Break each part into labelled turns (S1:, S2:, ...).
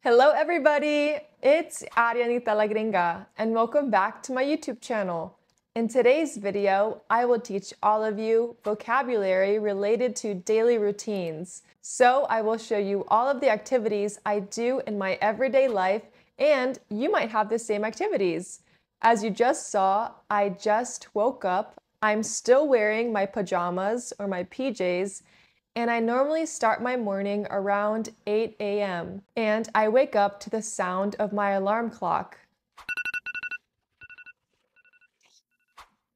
S1: Hello everybody, it's Ariannitalagringa and welcome back to my YouTube channel. In today's video, I will teach all of you vocabulary related to daily routines. So I will show you all of the activities I do in my everyday life and you might have the same activities. As you just saw, I just woke up. I'm still wearing my pajamas or my PJs. And I normally start my morning around 8 a.m. and I wake up to the sound of my alarm clock.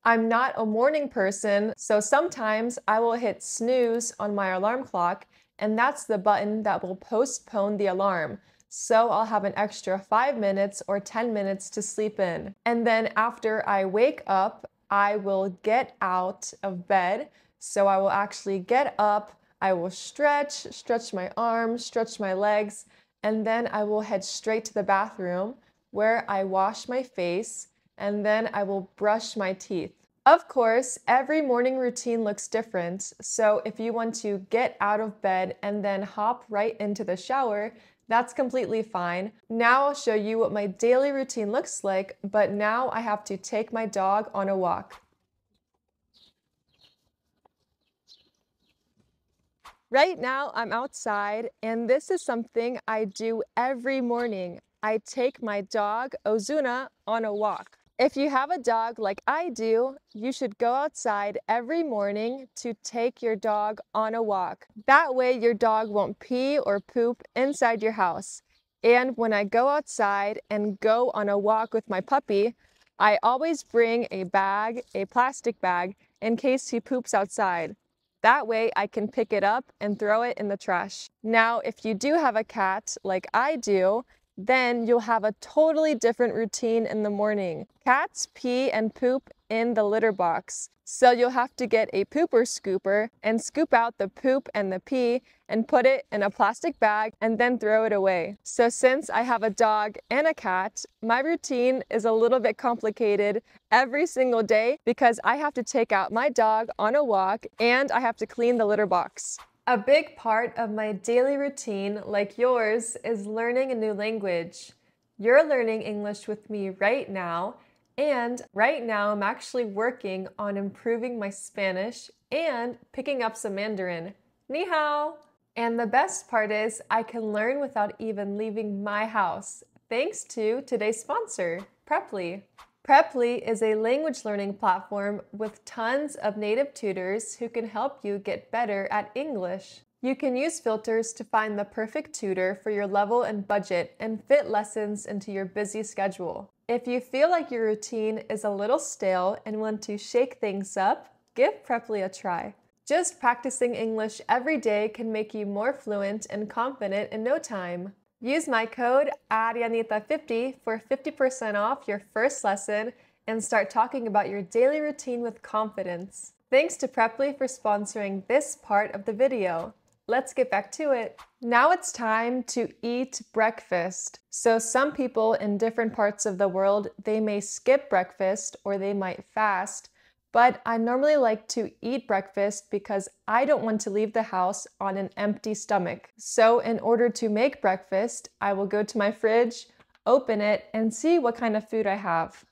S1: I'm not a morning person, so sometimes I will hit snooze on my alarm clock, and that's the button that will postpone the alarm. So I'll have an extra 5 minutes or 10 minutes to sleep in. And then after I wake up, I will get out of bed. So I will actually get up, I will stretch my arms, stretch my legs, and then I will head straight to the bathroom where I wash my face, and then I will brush my teeth. Of course, every morning routine looks different, so if you want to get out of bed and then hop right into the shower, that's completely fine. Now I'll show you what my daily routine looks like, but now I have to take my dog on a walk. Right now, I'm outside, and this is something I do every morning. I take my dog, Ozuna, on a walk. If you have a dog like I do, you should go outside every morning to take your dog on a walk. That way, your dog won't pee or poop inside your house. And when I go outside and go on a walk with my puppy, I always bring a bag, a plastic bag, in case he poops outside. That way I can pick it up and throw it in the trash. Now, if you do have a cat like I do, then you'll have a totally different routine in the morning. Cats pee and poop in the litter box. So you'll have to get a pooper scooper and scoop out the poop and the pee and put it in a plastic bag and then throw it away. So since I have a dog and a cat, my routine is a little bit complicated every single day because I have to take out my dog on a walk and I have to clean the litter box. A big part of my daily routine, like yours, is learning a new language. You're learning English with me right now, and right now I'm actually working on improving my Spanish and picking up some Mandarin. Ni hao! And the best part is I can learn without even leaving my house, thanks to today's sponsor, Preply. Preply is a language learning platform with tons of native tutors who can help you get better at English. You can use filters to find the perfect tutor for your level and budget and fit lessons into your busy schedule. If you feel like your routine is a little stale and want to shake things up, give Preply a try. Just practicing English every day can make you more fluent and confident in no time. Use my code Ariannita50 for 50% off your first lesson and start talking about your daily routine with confidence. Thanks to Preply for sponsoring this part of the video. Let's get back to it. Now it's time to eat breakfast. So some people in different parts of the world, they may skip breakfast or they might fast. But I normally like to eat breakfast because I don't want to leave the house on an empty stomach. So in order to make breakfast, I will go to my fridge, open it, and see what kind of food I have.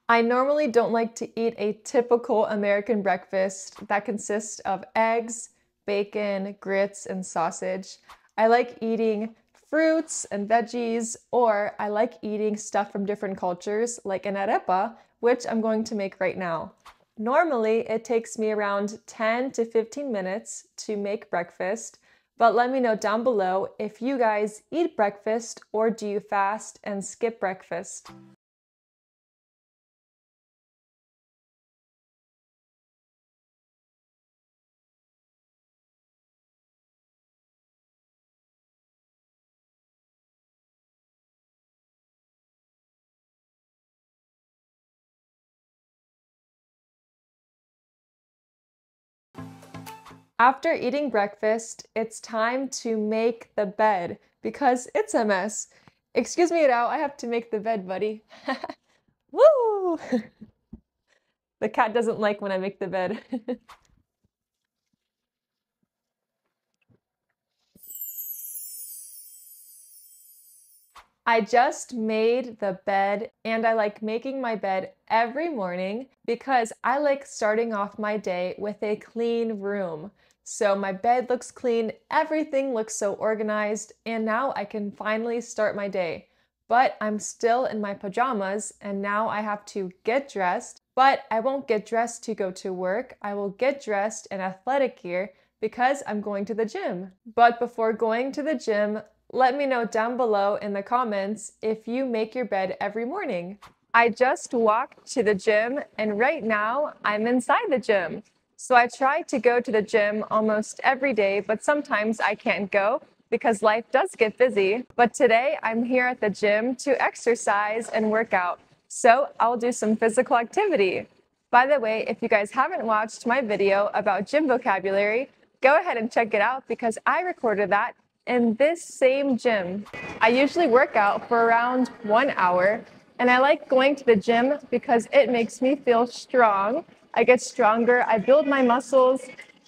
S1: I normally don't like to eat a typical American breakfast that consists of eggs, bacon, grits, and sausage. I like eating fruits and veggies, or I like eating stuff from different cultures like an arepa, which I'm going to make right now. Normally, it takes me around 10 to 15 minutes to make breakfast, but let me know down below if you guys eat breakfast or do you fast and skip breakfast. After eating breakfast, it's time to make the bed because it's a mess. Excuse me now, I have to make the bed, buddy. Woo! The cat doesn't like when I make the bed. I just made the bed and I like making my bed every morning because I like starting off my day with a clean room. So my bed looks clean, everything looks so organized, and now I can finally start my day. But I'm still in my pajamas and now I have to get dressed, but I won't get dressed to go to work. I will get dressed in athletic gear because I'm going to the gym. But before going to the gym, let me know down below in the comments if you make your bed every morning. I just walked to the gym and right now I'm inside the gym. So I try to go to the gym almost every day, but sometimes I can't go because life does get busy. But today I'm here at the gym to exercise and work out. So I'll do some physical activity. By the way, if you guys haven't watched my video about gym vocabulary, go ahead and check it out because I recorded that in this same gym. I usually work out for around 1 hour, and I like going to the gym because it makes me feel strong. I get stronger, I build my muscles,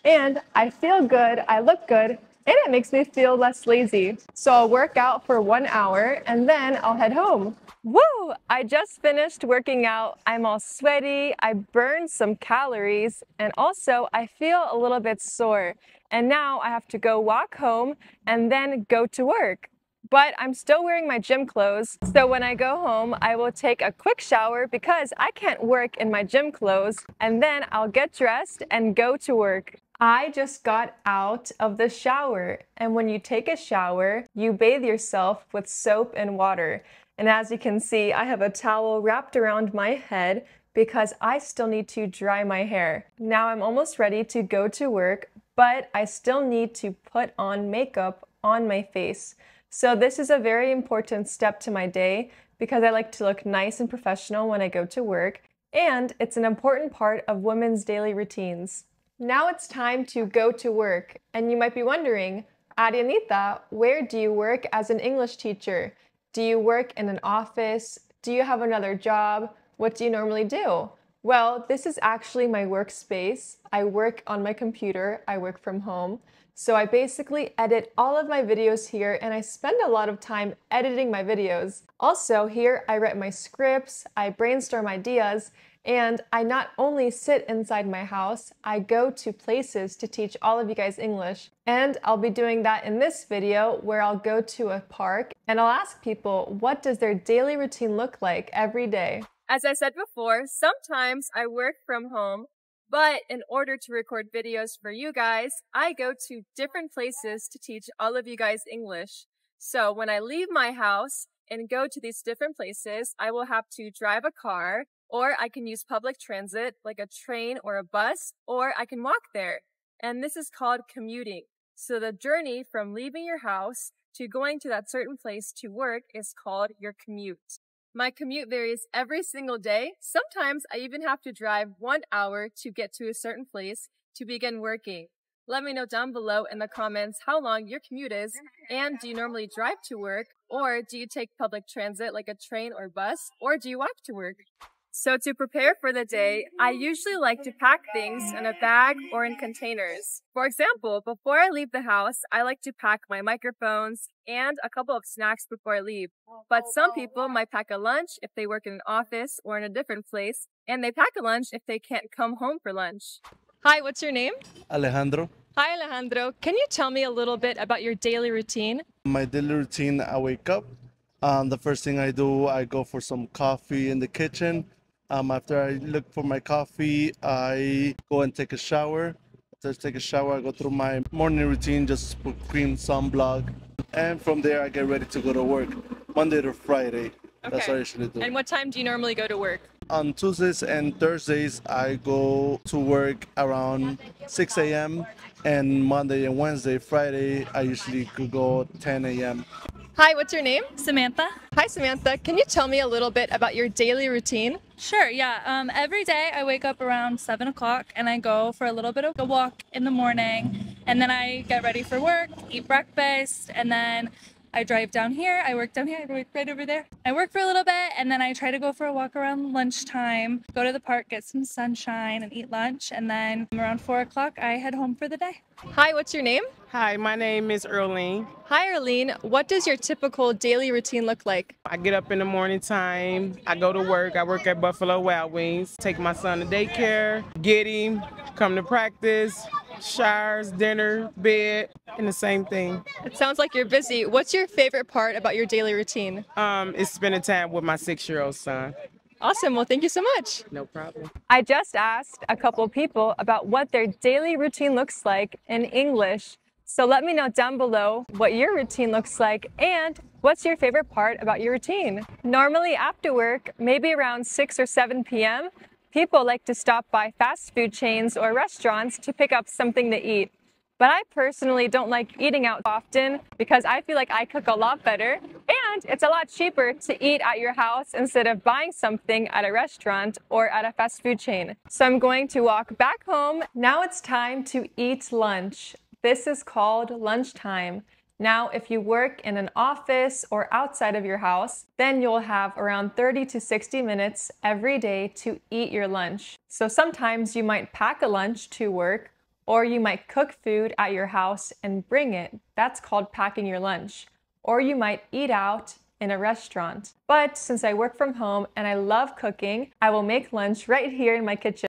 S1: and I feel good, I look good, and it makes me feel less lazy. So I'll work out for 1 hour and then I'll head home. Woo! I just finished working out. I'm all sweaty, I burned some calories, and also I feel a little bit sore. And now I have to go walk home and then go to work. But I'm still wearing my gym clothes, so when I go home, I will take a quick shower because I can't work in my gym clothes, and then I'll get dressed and go to work. I just got out of the shower, and when you take a shower, you bathe yourself with soap and water. And as you can see, I have a towel wrapped around my head because I still need to dry my hair. Now I'm almost ready to go to work, but I still need to put on makeup on my face. So this is a very important step to my day because I like to look nice and professional when I go to work, and it's an important part of women's daily routines. Now it's time to go to work, and you might be wondering, Ariannita, where do you work as an English teacher? Do you work in an office? Do you have another job? What do you normally do? Well, this is actually my workspace. I work on my computer. I work from home. So I basically edit all of my videos here and I spend a lot of time editing my videos. Also here I write my scripts, I brainstorm ideas, and I not only sit inside my house, I go to places to teach all of you guys English. And I'll be doing that in this video where I'll go to a park and I'll ask people what does their daily routine look like every day. As I said before, sometimes I work from home, but in order to record videos for you guys, I go to different places to teach all of you guys English. So when I leave my house and go to these different places, I will have to drive a car, or I can use public transit like a train or a bus, or I can walk there. And this is called commuting. So the journey from leaving your house to going to that certain place to work is called your commute. My commute varies every single day. Sometimes I even have to drive 1 hour to get to a certain place to begin working. Let me know down below in the comments how long your commute is, and do you normally drive to work, or do you take public transit like a train or bus, or do you walk to work? So to prepare for the day, I usually like to pack things in a bag or in containers. For example, before I leave the house, I like to pack my microphones and a couple of snacks before I leave. But some people might pack a lunch if they work in an office or in a different place, and they pack a lunch if they can't come home for lunch. Hi, what's your name?
S2: Alejandro.
S1: Hi, Alejandro. Can you tell me a little bit about your daily routine?
S2: My daily routine, I wake up. The first thing I do, I go for some coffee in the kitchen. After I look for my coffee, I go and take a shower. After I take a shower, I go through my morning routine, just put cream, sunblock. And from there, I get ready to go to work, Monday to Friday.
S1: Okay.
S2: That's what I usually do.
S1: And what time do you normally go to work?
S2: On Tuesdays and Thursdays, I go to work around 6 a.m. And Monday and Wednesday, Friday, I usually could go 10 a.m.
S1: Hi, what's your name?
S3: Samantha.
S1: Hi, Samantha. Can you tell me a little bit about your daily routine?
S3: Sure, yeah. Every day I wake up around 7 o'clock and I go for a little bit of a walk in the morning, and then I get ready for work, eat breakfast, and then I drive down here, I work down here, I work right over there. I work for a little bit and then I try to go for a walk around lunchtime, go to the park, get some sunshine and eat lunch. And then around 4 o'clock, I head home for the day.
S1: Hi, what's your name?
S4: Hi, my name is Earlene.
S1: Hi, Arlene. What does your typical daily routine look like?
S4: I get up in the morning time, I go to work, I work at Buffalo Wild Wings, take my son to daycare, get him, come to practice, showers, dinner, bed, and the same thing.
S1: It sounds like you're busy. What's your favorite part about your daily routine?
S4: It's spending time with my 6-year-old son.
S1: Awesome. Well, thank you so much.
S4: No problem.
S1: I just asked a couple people about what their daily routine looks like in English. So let me know down below what your routine looks like and what's your favorite part about your routine. Normally after work, maybe around 6 or 7 p.m., people like to stop by fast food chains or restaurants to pick up something to eat. But I personally don't like eating out often because I feel like I cook a lot better and it's a lot cheaper to eat at your house instead of buying something at a restaurant or at a fast food chain. So I'm going to walk back home. Now it's time to eat lunch. This is called lunchtime. Now, if you work in an office or outside of your house, then you'll have around 30 to 60 minutes every day to eat your lunch. So sometimes you might pack a lunch to work, or you might cook food at your house and bring it. That's called packing your lunch. Or you might eat out in a restaurant. But since I work from home and I love cooking, I will make lunch right here in my kitchen.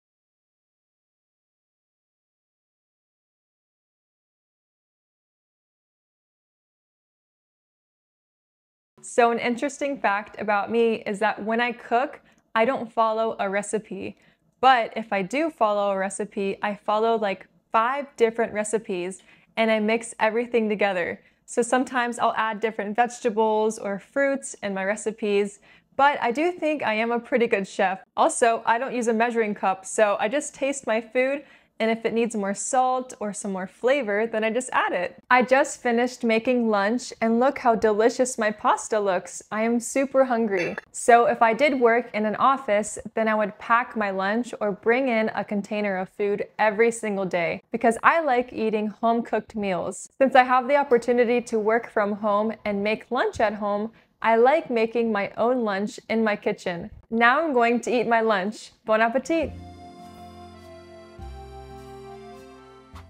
S1: So an interesting fact about me is that when I cook, I don't follow a recipe. But if I do follow a recipe, I follow like 5 different recipes and I mix everything together. So sometimes I'll add different vegetables or fruits in my recipes, but I do think I am a pretty good chef. Also, I don't use a measuring cup, so I just taste my food, and if it needs more salt or some more flavor, then I just add it. I just finished making lunch and look how delicious my pasta looks. I am super hungry. So if I did work in an office, then I would pack my lunch or bring in a container of food every single day because I like eating home-cooked meals. Since I have the opportunity to work from home and make lunch at home, I like making my own lunch in my kitchen. Now I'm going to eat my lunch. Bon appetit!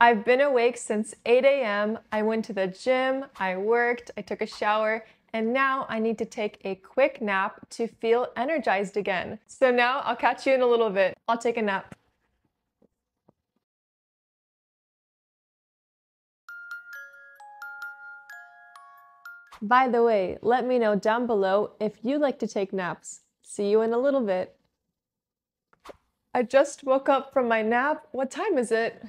S1: I've been awake since 8 a.m. I went to the gym, I worked, I took a shower, and now I need to take a quick nap to feel energized again. So now I'll catch you in a little bit. I'll take a nap. By the way, let me know down below if you like to take naps. See you in a little bit. I just woke up from my nap. What time is it?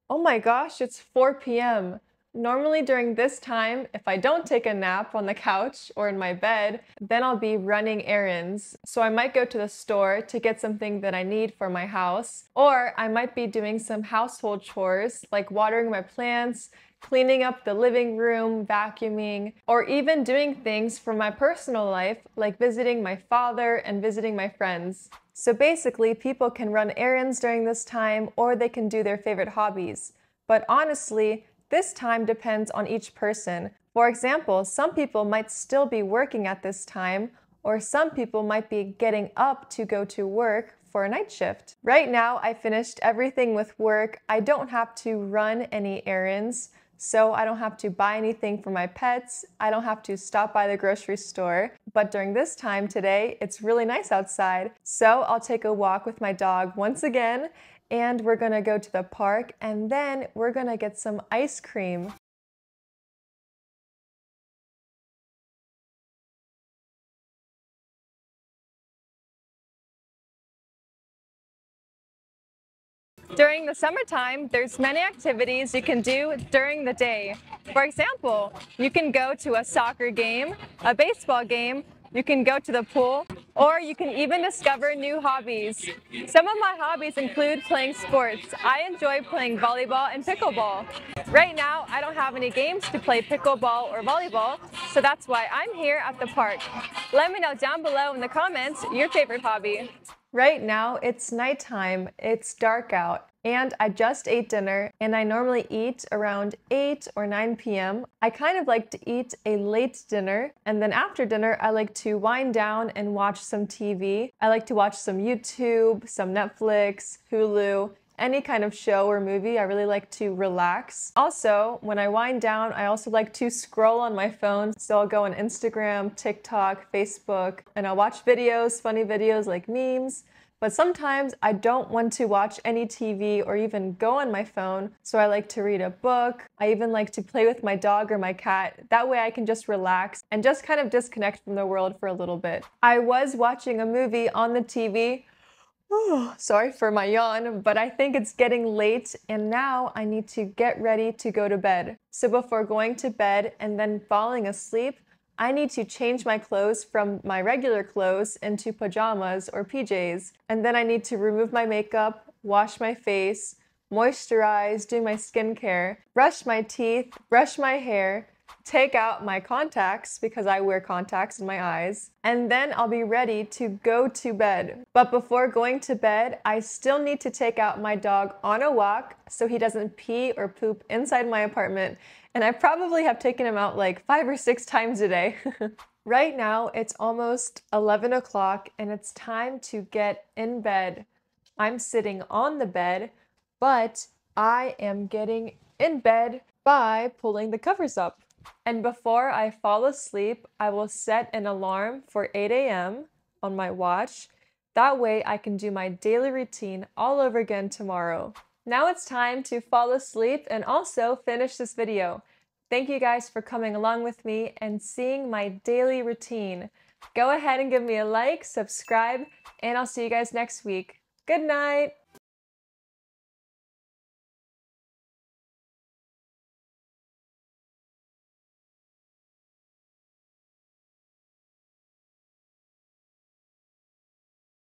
S1: Oh my gosh, it's 4 p.m. Normally during this time, if I don't take a nap on the couch or in my bed, then I'll be running errands. So I might go to the store to get something that I need for my house, or I might be doing some household chores like watering my plants, cleaning up the living room, vacuuming, or even doing things for my personal life like visiting my father and visiting my friends. So basically, people can run errands during this time or they can do their favorite hobbies. But honestly, this time depends on each person. For example, some people might still be working at this time, or some people might be getting up to go to work for a night shift. Right now, I finished everything with work. I don't have to run any errands, so I don't have to buy anything for my pets. I don't have to stop by the grocery store. But during this time today, it's really nice outside. So I'll take a walk with my dog once again, and we're gonna go to the park, and then we're gonna get some ice cream. During the summertime, there's many activities you can do during the day. For example, you can go to a soccer game, a baseball game, you can go to the pool, or you can even discover new hobbies. Some of my hobbies include playing sports. I enjoy playing volleyball and pickleball. Right now, I don't have any games to play pickleball or volleyball, so that's why I'm here at the park. Let me know down below in the comments your favorite hobby. Right now, it's nighttime. It's dark out. and I just ate dinner, and I normally eat around 8 or 9 p.m. I kind of like to eat a late dinner, and then after dinner I like to wind down and watch some TV. I like to watch some YouTube, some Netflix, Hulu, any kind of show or movie. I really like to relax. Also, when I wind down, I also like to scroll on my phone. So I'll go on Instagram, TikTok, Facebook, and I'll watch videos, funny videos like memes. But sometimes I don't want to watch any TV or even go on my phone, so I like to read a book. I even like to play with my dog or my cat. That way I can just relax and just kind of disconnect from the world for a little bit. I was watching a movie on the TV. Sorry for my yawn, but I think it's getting late and now I need to get ready to go to bed. So before going to bed and then falling asleep, I need to change my clothes from my regular clothes into pajamas or PJs. And then I need to remove my makeup, wash my face, moisturize, do my skincare, brush my teeth, brush my hair, take out my contacts because I wear contacts in my eyes, and then I'll be ready to go to bed. But before going to bed, I still need to take out my dog on a walk so he doesn't pee or poop inside my apartment, and I probably have taken him out like 5 or 6 times a day. Right now, it's almost 11 o'clock and it's time to get in bed. I'm sitting on the bed, but I am getting in bed by pulling the covers up. And before I fall asleep, I will set an alarm for 8 a.m. on my watch. That way I can do my daily routine all over again tomorrow. Now it's time to fall asleep and also finish this video. Thank you guys for coming along with me and seeing my daily routine. Go ahead and give me a like, subscribe, and I'll see you guys next week. Good night!